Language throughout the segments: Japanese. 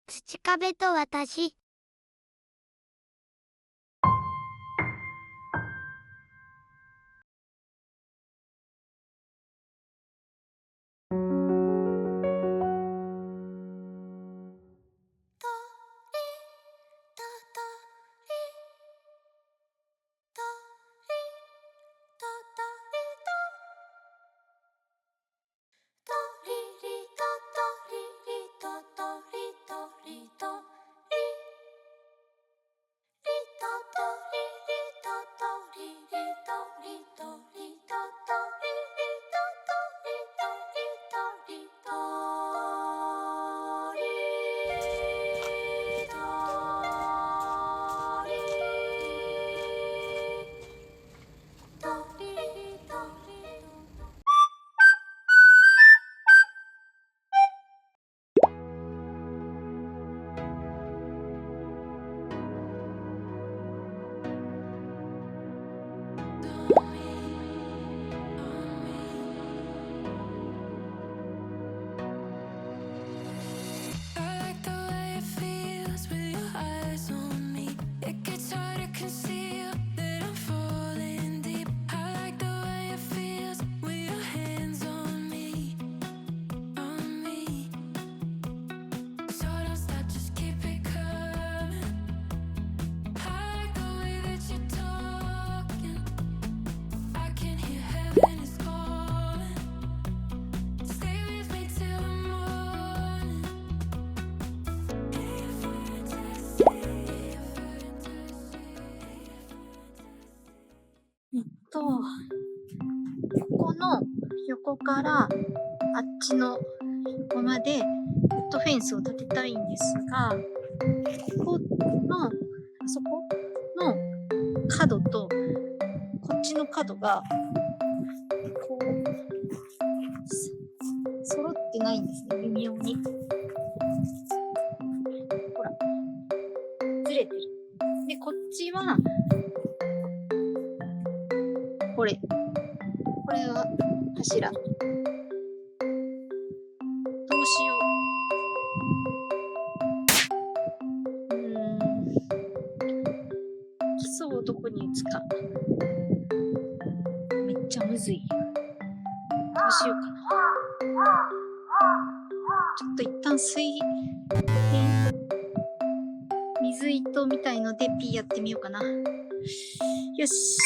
土壁と私。ここの横からあっちの横までウッドフェンスを立てたいんですが、このあそこの角とこっちの角がこう揃ってないんですね、微妙に。ほら、ずれてる。で、こっちはこれが柱。どうしよう。基礎をどこに打つか。めっちゃむずい。どうしようかな。ちょっと一旦水糸みたいのでピーやってみようかな。よし。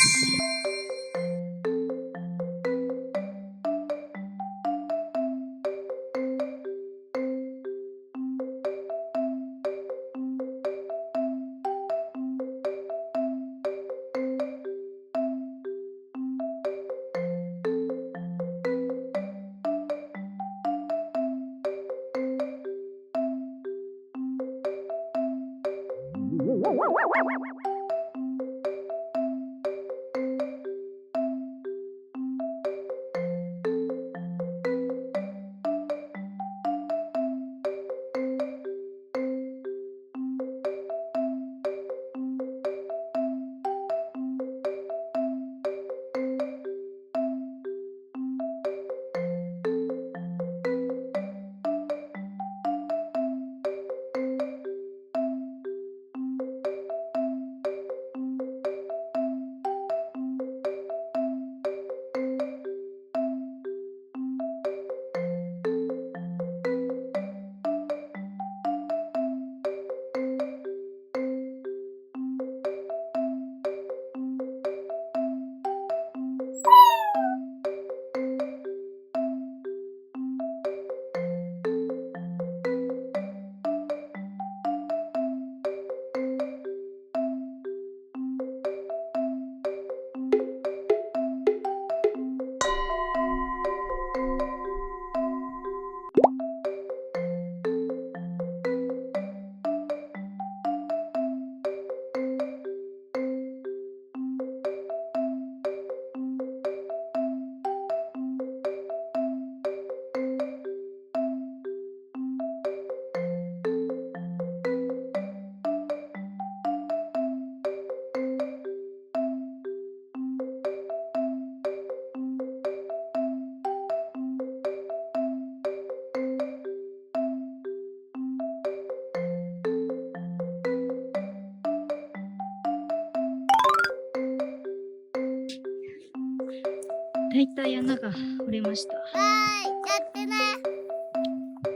だいたい穴が掘れました。やってね。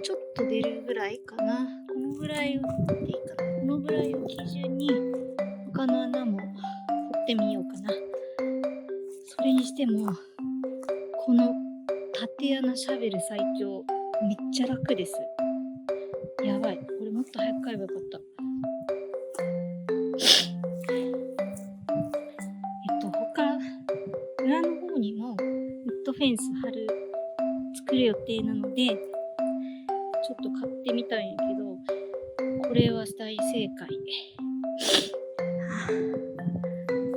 ちょっと出るぐらいかな。このぐらいでいいかな。このぐらいを基準に他の穴も掘ってみようかな。それにしてもこの縦穴シャベル最強、めっちゃ楽です。やばい、これもっと早く買えばよかった。他裏の方にもウッドフェンス作る予定なので、ちょっと買ってみたいんやけど、これは大正解。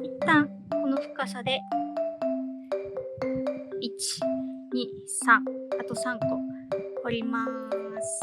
一旦この深さで1、2、3、あと3個掘ります。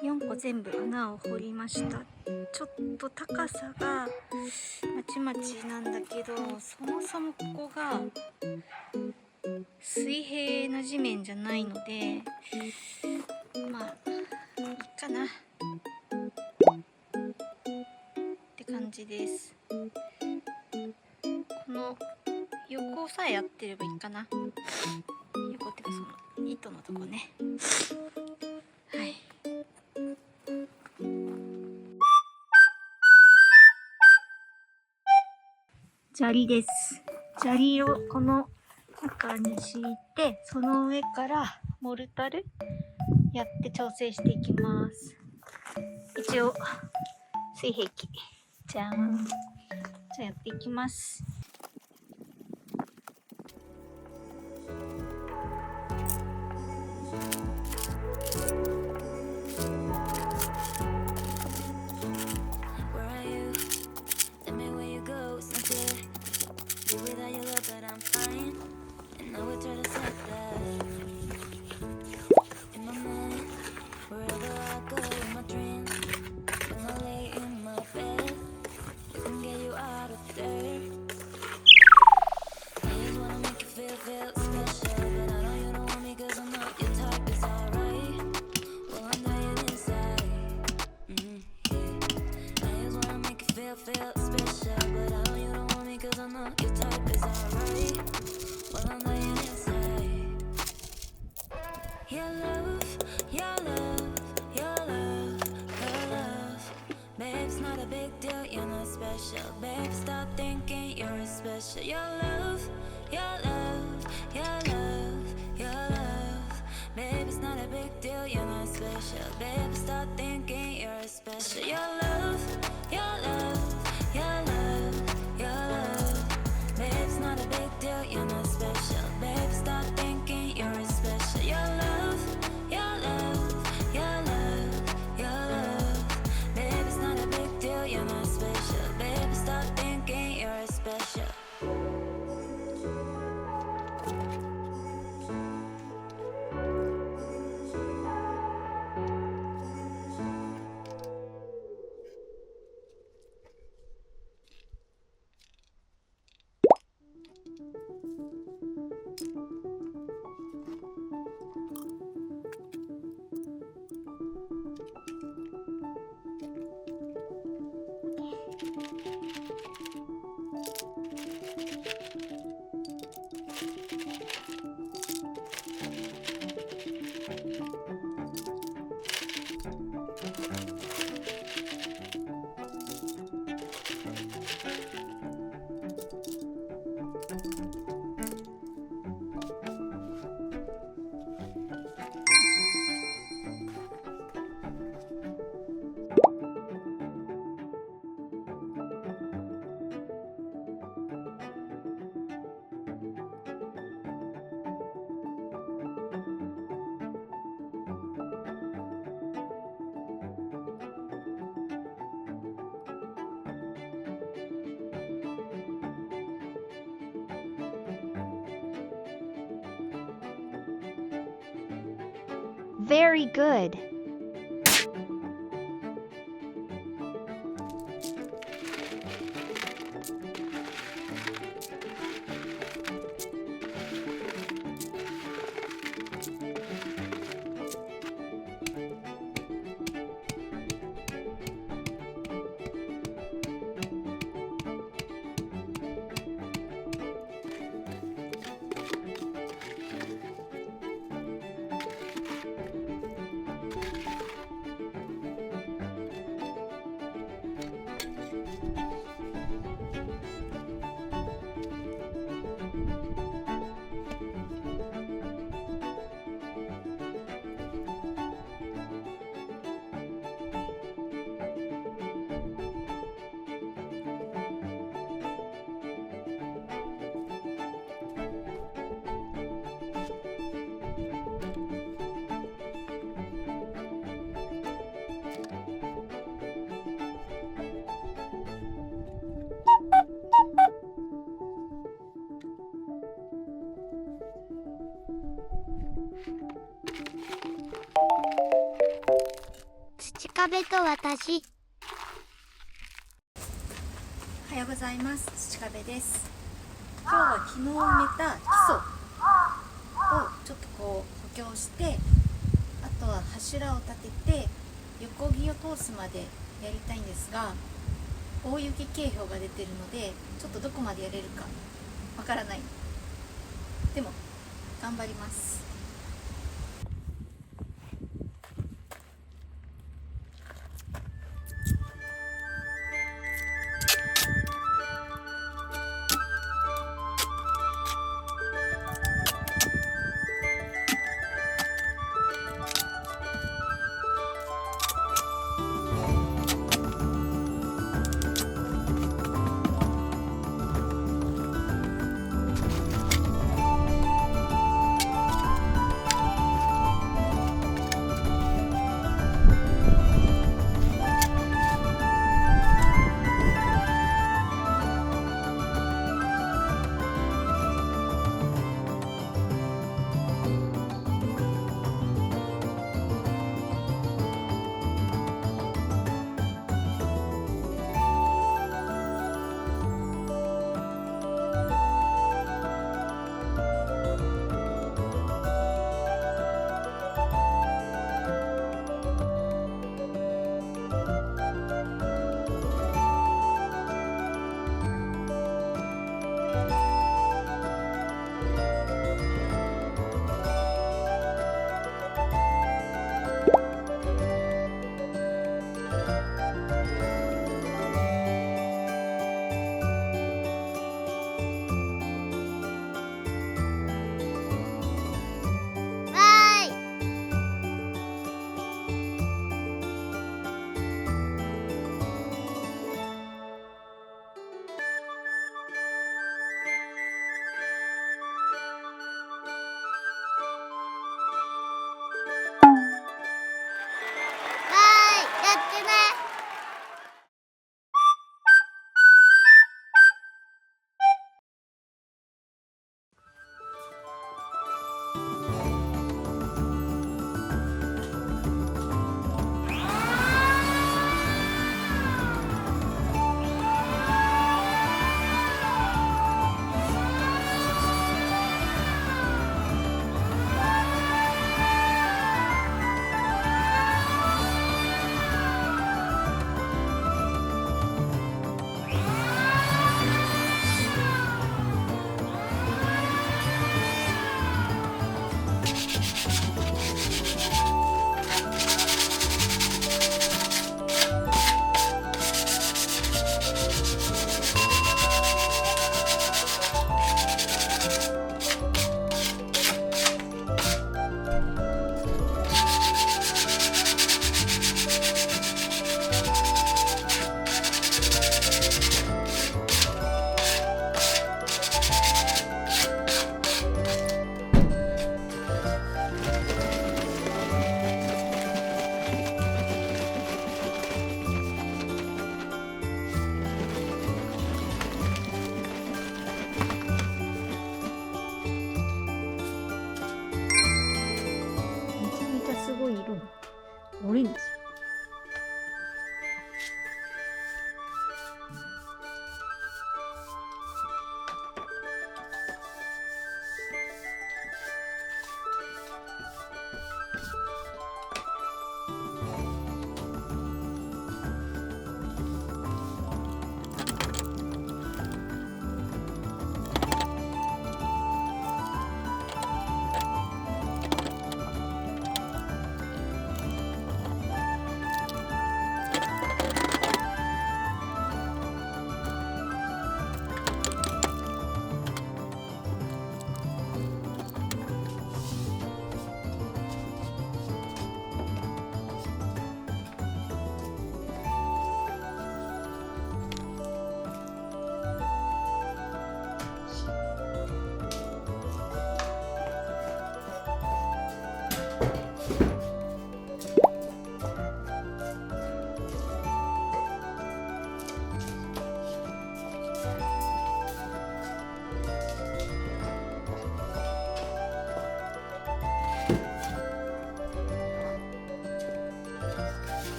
4個全部穴を掘りました。ちょっと高さがまちまちなんだけど、そもそもここが水平な地面じゃないので、まあいいかなって感じです。この横さえやってればいいかな。横ってかその糸のとこね。はい。砂利です。砂利をこの中に敷いて、その上からモルタルやって調整していきます。一応水平器じゃん。じゃあやっていきます。special. Babe, stop thinking you're special. Your love, your love, your love, your love. Babe, it's not a big deal, you're not special. Babe, stop thinking you're special. Your love, your love, your love, your love. Babe, it's not a big deal, you're not special. Babe, stop thinking you're special. Your love, your love, your love, your love. Babe, it's not a big deal, you're not special. Babe, stop thinking you're special. Very good.土壁と私。おはようございます。土壁です。今日は昨日埋めた基礎をちょっとこう補強して、あとは柱を立てて横木を通すまでやりたいんですが、大雪警報が出てるのでちょっとどこまでやれるかわからない。でも頑張ります。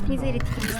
水入れてきます。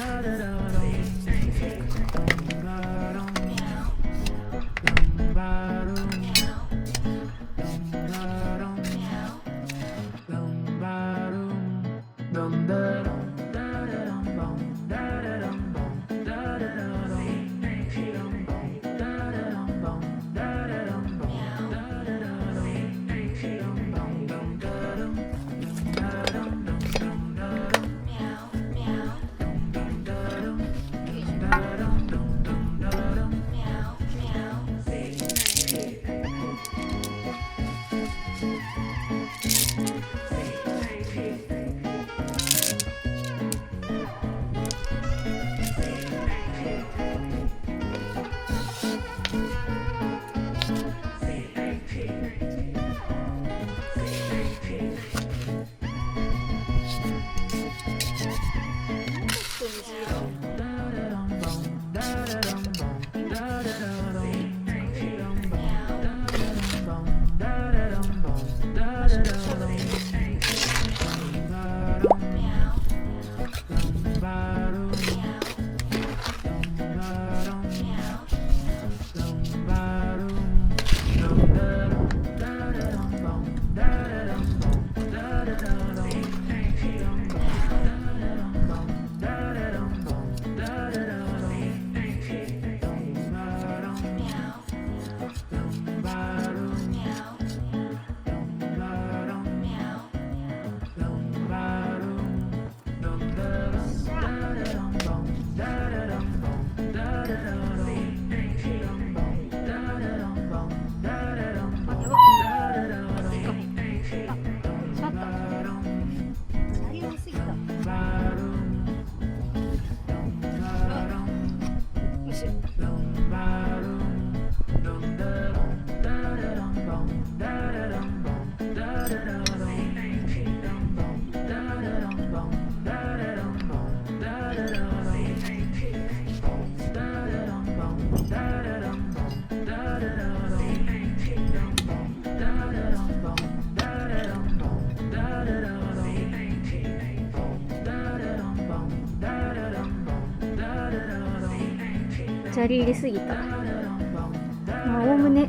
砂利入れすぎた。まあおおむね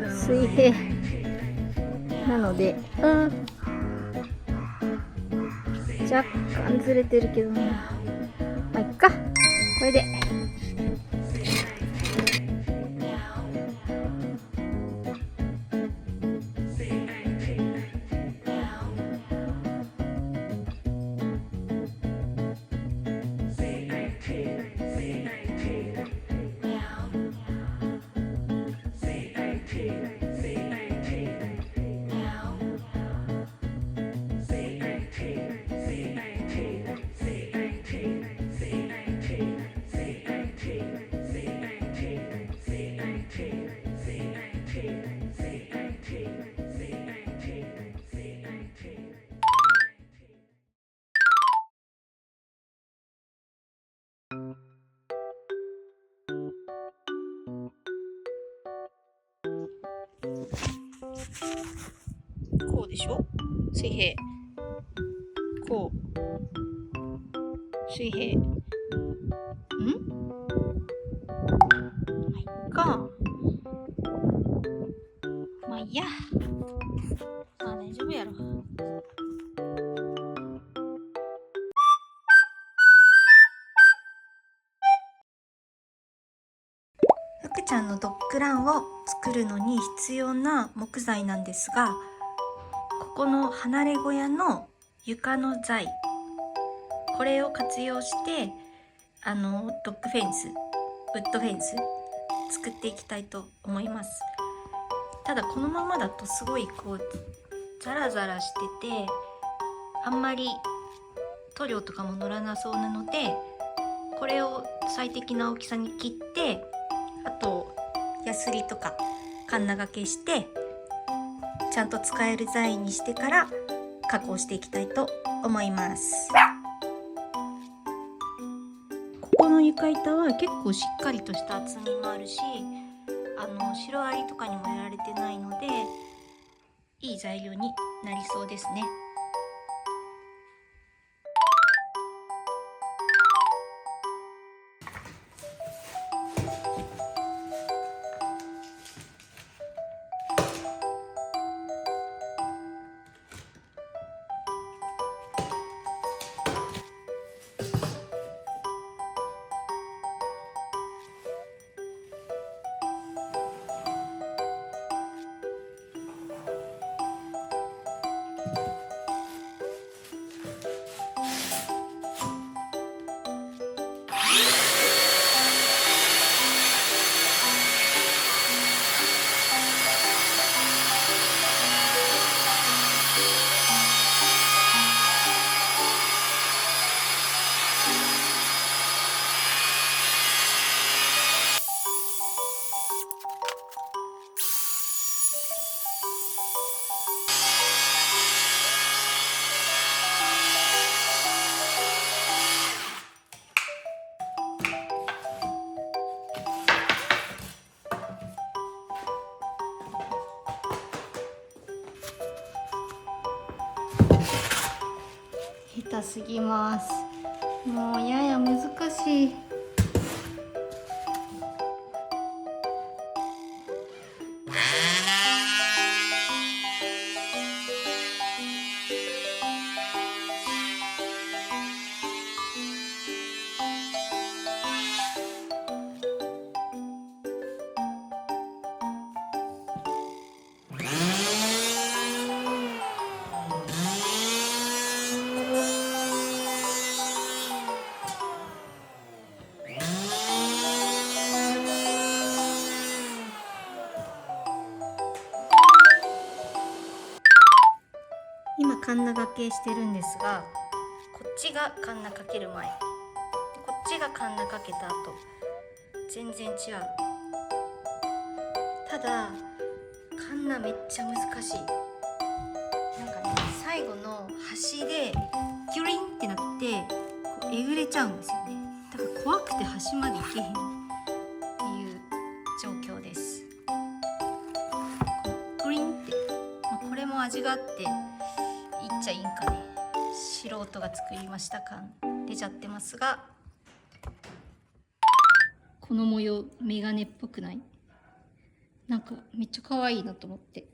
水平なので、若干ずれてるけどね。まあいっか、これで。こうでしょ、水平、こう水平、まあいいや、まあ大丈夫やろ。福ちゃんのドッグランを作るのに必要な木材なんですが、ここの離れ小屋の床の材、これを活用してドッグフェンス、ウッドフェンス作っていきたいと思います。ただこのままだとすごいこうザラザラしてて、あんまり塗料とかも乗らなそうなので、これを最適な大きさに切って、あとヤスリとかカンナ掛けしてちゃんと使える材にしてから加工していきたいと思います。ここの床板は結構しっかりとした厚みもあるし、シロアリとかにもやられてないのでいい材料になりそうですね。すぎます。もうやや難しい。今カンナ掛けしてるんですが、こっちがカンナかける前、こっちがカンナかけた後、全然違う。ただカンナめっちゃ難しい。なんかね、最後の端でギュリンってなってこうえぐれちゃうんですよね。だから怖くて端まで行けへんっていう状況です。こうグリンって、これも味があって言っちゃいいんかね。素人が作りました感出ちゃってますが、この模様メガネっぽくない？なんかめっちゃ可愛いなと思って。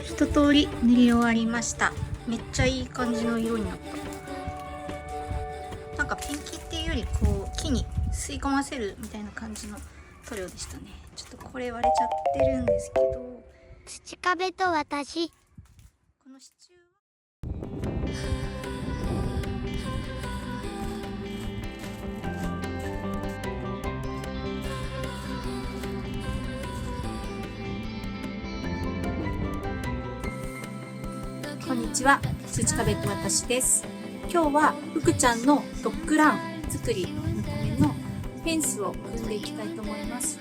一通り塗り終わりました。めっちゃいい感じの色になった。なんかペンキっていうよりこう木に吸い込ませるみたいな感じの塗料でしたね。ちょっとこれ割れちゃってるんですけど、土壁と私。この支柱はこんにちは、土壁と私です。今日は福ちゃんのドッグラン作りのためのフェンスを組んでいきたいと思います。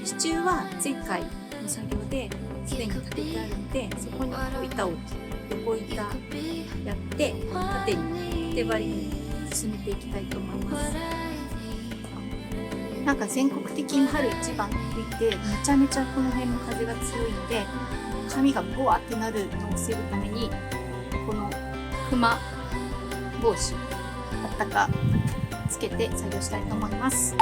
支柱は前回の作業ですでに立ててあるので、そこに板を横板やって縦に縦張りに進めていきたいと思います。なんか全国的に春一番吹いて、めちゃめちゃこの辺も風が強いので、髪がボワってなるのを防ぐために、このクマ帽子あったかつけて作業したいと思います。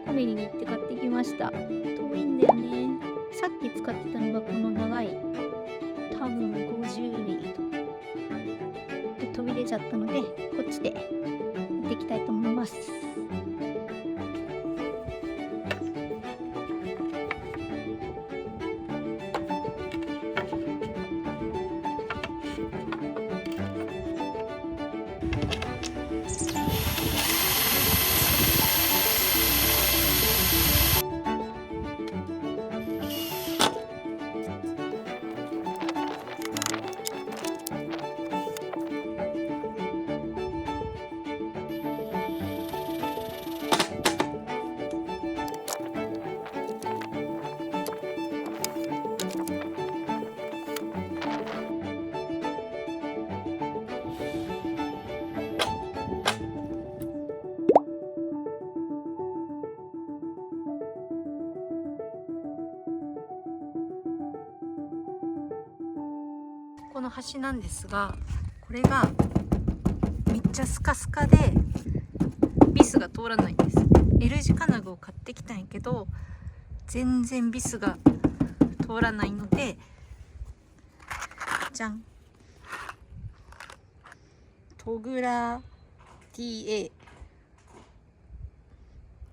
コメリに行って買ってきました。遠いんだよね。さっき使ってたのがこの長い、多分50ミリとで飛び出ちゃったので、こっちで行っていきたいと思います。この橋なんですが、これがめっちゃスカスカでビスが通らないんです。 L 字金具を買ってきたんやけど全然ビスが通らないので、じゃん、トグラ TA っ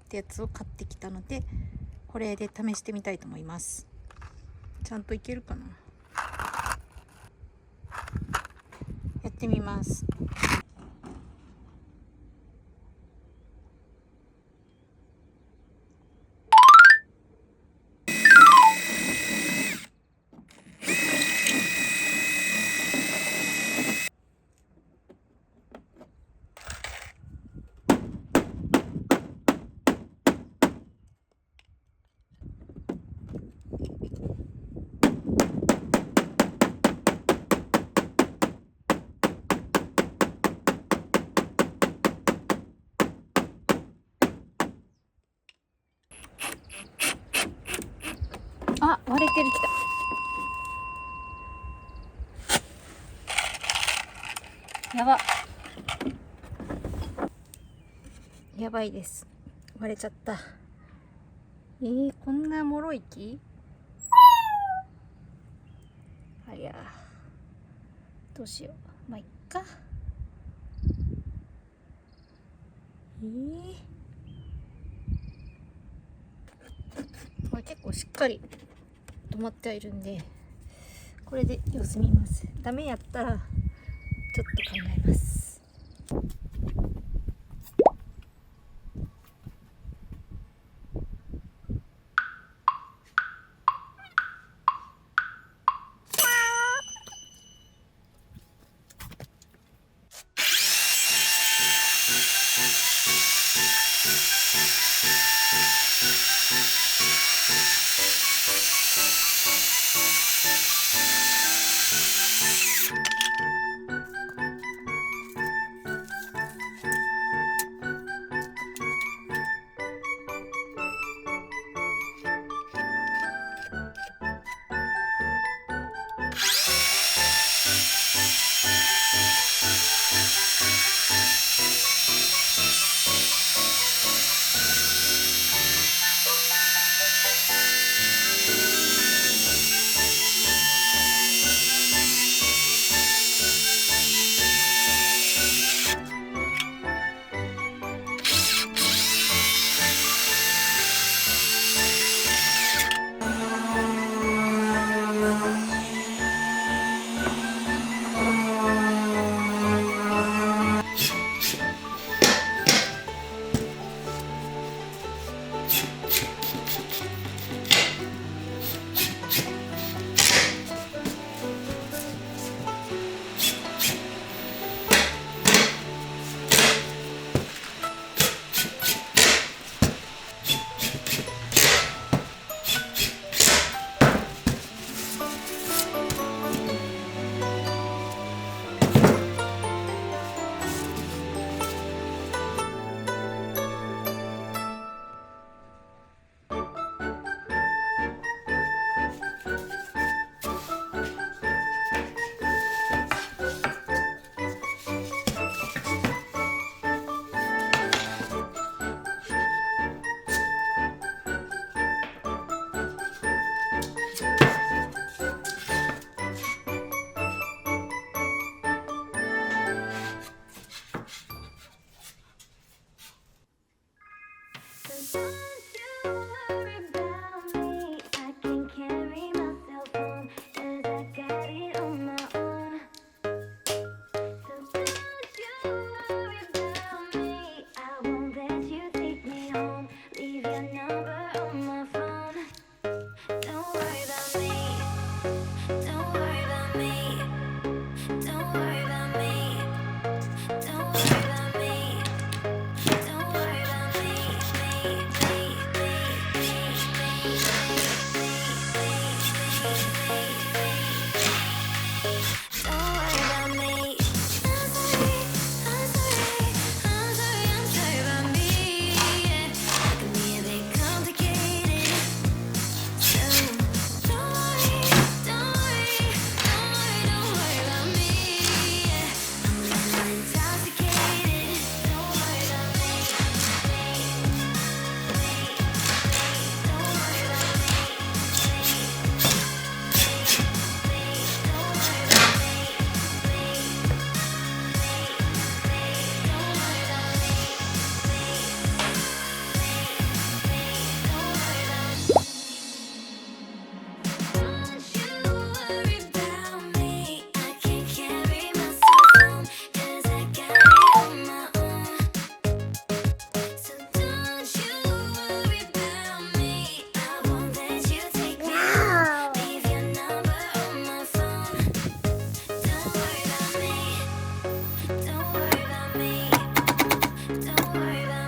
てやつを買ってきたので、これで試してみたいと思います。ちゃんといけるかな。ってみます。あ、割れてる、きた。やば。やばいです。割れちゃった。こんな脆い木？ありゃ。どうしよう。まあ、いっか。これ結構しっかり止まってはいるんで、これで様子見ます。ダメやったらちょっと考えます。Intoxicated Don't worry about me. Don't worry about